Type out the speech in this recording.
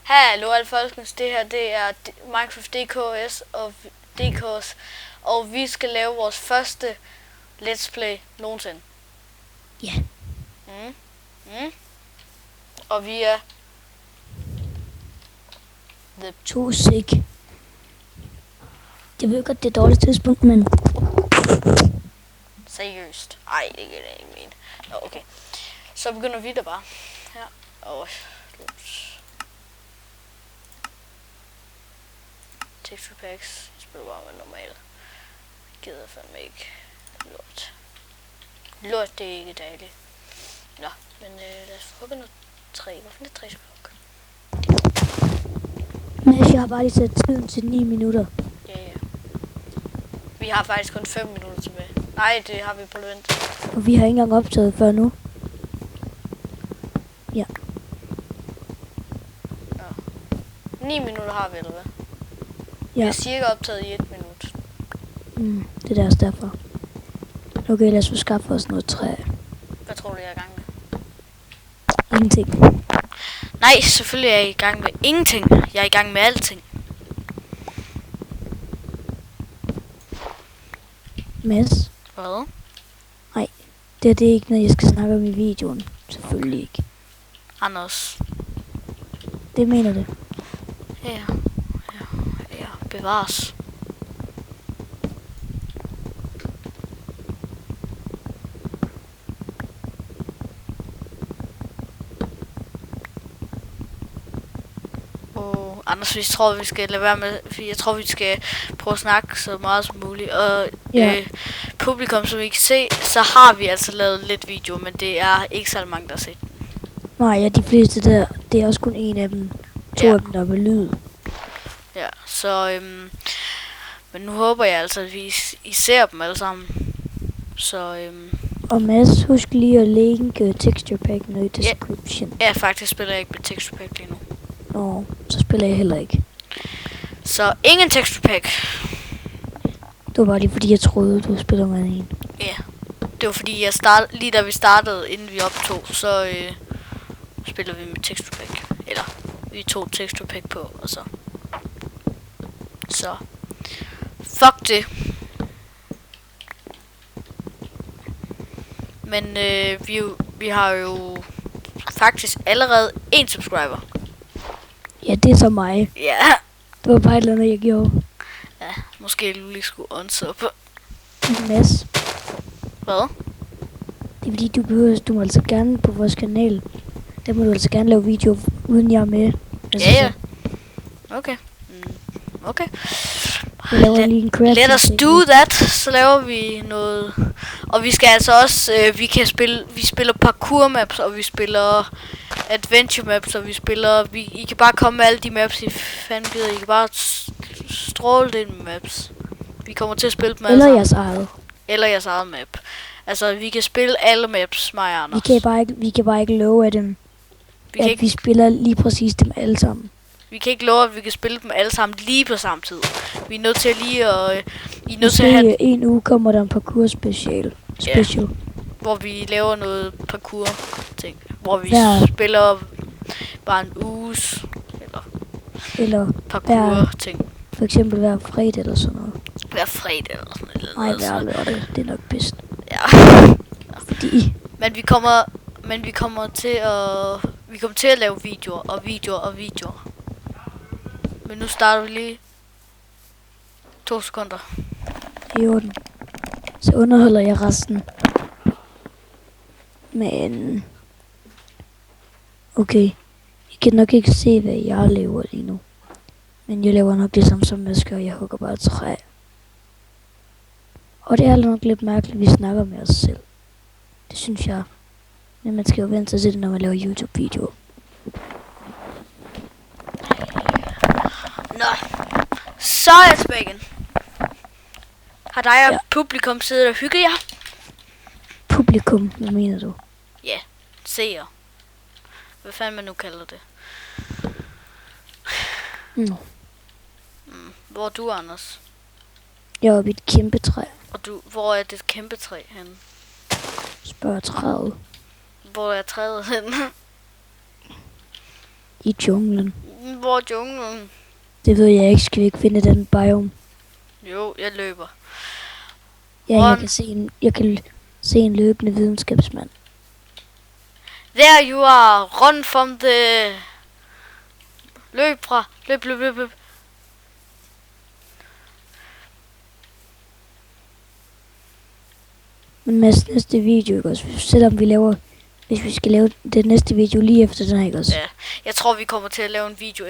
Hallo alle folkens, det her det er Minecraft DKS og vi skal lave vores første Let's Play nogensinde. Ja. Og vi er The To sick. Jeg ved godt, det er et dårligt tidspunkt, men... Seriøst. Ej, det kan jeg ikke mene. Nå, okay. Så begynder vi da bare. Her. Og texture packs. Jeg spiller bare med normalt. Gider fandme ikke. Lort. Lort, det er ikke dejligt. Nå, men lad os hugge noget træ. Hvorfor er det træ skal vi hugge? Men jeg har bare lige sat tiden til 9 minutter. Ja. Vi har faktisk kun 5 minutter tilbage. Nej, det har vi på vent. Og vi har ikke engang optaget før nu. Ja. Nå. 9 minutter har vi, eller hvad? Ja. Vi er cirka optaget i 1 minut. Det er også derfor. Okay, lad os få skaffe os noget træ. Hvad tror du, jeg er i gang med? Ingenting. Nej, selvfølgelig er jeg i gang med ingenting. Jeg er i gang med alting. Mads? Hvad? Nej, det er ikke noget, jeg skal snakke om i videoen. Selvfølgelig ikke. Anders. Det mener det. Ja. Bevares. Anders, vi tror, vi skal lade være med, fordi jeg tror, vi skal prøve at snakke så meget som muligt. Og publikum, som I kan se, så har vi altså lavet lidt video, men det er ikke så mange, der har set den. Nej, ja, de fleste der, det er også kun en af dem. To af dem, der er med lyd. Ja, så men nu håber jeg altså, at I ser dem alle sammen. Så Og Mads, husk lige at linke texture pack ned i description. Ja, faktisk spiller jeg ikke med texture pack lige nu. Nå, så spiller jeg heller ikke. Så ingen texture pack. Det var bare lige fordi, jeg troede, du spiller med en. Ja, det var fordi, lige da vi startede, inden vi optog, så spiller vi med texture pack. Eller, vi tog texture pack på, og så. Så. Fuck det. Men vi har jo faktisk allerede 1 subscriber. Ja, det er så mig. Ja. Det var bare et eller andet, jeg gjorde. Ja, måske du lige skulle unsuppe. Mads, Hvad? det er fordi, du må altså gerne på vores kanal. Der må du altså gerne lave video, uden jeg er med. Altså, Ja. Okay. Okay. Jeg laver lige en crafting. Let us do that. Så laver vi noget. Og vi skal altså også, vi spiller parkour maps, og vi spiller adventure maps, og I kan bare komme med alle de maps, I fanden gider. I kan bare stråle det med maps. Vi kommer til at spille dem alle sammen. Eller jeres eget map. Altså, vi kan spille alle maps, mig og Anders. Vi kan bare ikke love af dem, vi spiller lige præcis dem alle sammen. Vi kan ikke love, at vi kan spille dem alle sammen lige på samme tid. Vi er nødt til lige at... en uge kommer der en parkour special. Hvor vi laver noget parkour ting. Hvor vi spiller bare en uges... Eller parkour ting. For eksempel hver fredag eller sådan noget. Hver fredag eller sådan noget. Nej, hver lørdag. Det er nok bedst. Ja. Fordi... Men vi kommer til at lave videoer. Men nu starter vi lige 2 sekunder. I orden. Så underholder jeg resten. Men... Okay. I kan nok ikke se, hvad jeg laver lige nu. Men jeg laver nok det samme som Masker, og jeg hugger bare træ. Og det er nok lidt mærkeligt, at vi snakker med os selv. Det synes jeg. Men man skal jo vente sig til det, når man laver YouTube-videoer. Nå, så er jeg tilbage igen. Har dig og publikum siddet og hygget jer? Publikum, hvad mener du? Ja, seere. Hvad fanden man nu kalder det. Hvor er du, Anders? Jeg er oppe i et kæmpe træ. Og hvor er det kæmpe træ henne? Spørg træet. Hvor er træet henne? I junglen. hvor er junglen? Det ved jeg ikke. Skal vi ikke finde den biome? Jo, jeg løber. Ja, jeg kan se en løbende videnskabsmand. There you are. Run from the... Løb fra. Løb. Men Mads, næste video, ikke også? Hvis vi skal lave den næste video lige efter den her, ikke også? Ja, jeg tror, vi kommer til at lave en video